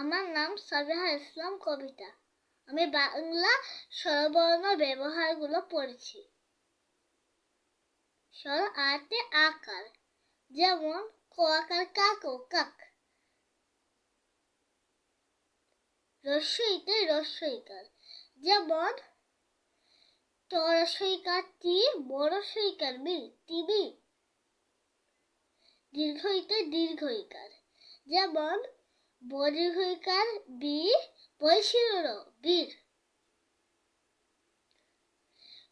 আমার নাম সাবিহা ইসলাম কবিতা। আমি বাংলা স্বরবর্ণ ব্যবহারগুলো পড়েছি। স্বর আতে আকার, যেমন ক আকার কাক ও কাক। রস্বইতে রস্বইকার, যেমন ট রস্বইকার টি, ব রস্বইকার বি, টিবি। দীর্ঘইতে দীর্ঘইকার, যেমন ব দীর্ঘইকার বি, বৈশির বীর।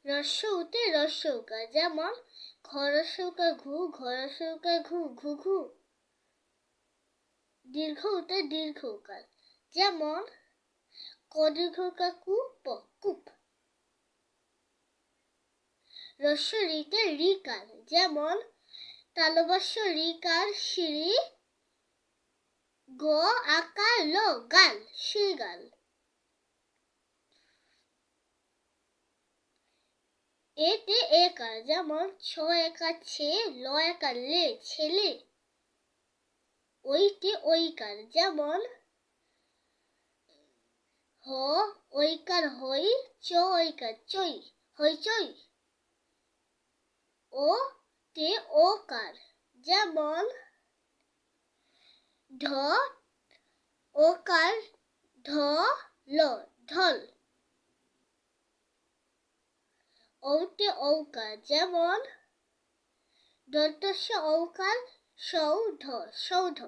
রস্বউতে রস্বউকার, যেমন খ রস্বউকার ঘু, ঘ রস্বউকার ঘু, ঘু ঘু। দীর্ঘউতে দীর্ঘউকার, যেমন ক দীর্ঘউকার কু, প, কূপ। রস্ব রিতে রিকার, যেমন তালবস্য রিকার সিঁড়ি, গ আকার ল গাল, শিগাল। এতে একার, যেমন ছ একার ছে, ল একার লে, ছেলে। ওইতে ওইকার, যেমন হ ওইকার হই, চ ওইকার চই, হইচই। ও তে ওকার, যেমন ঢ ওকার ঢ ল, ঢল। ঔতে ঔকার, যেমন দন্তস্য ঔকার সৌধ, সৌধ।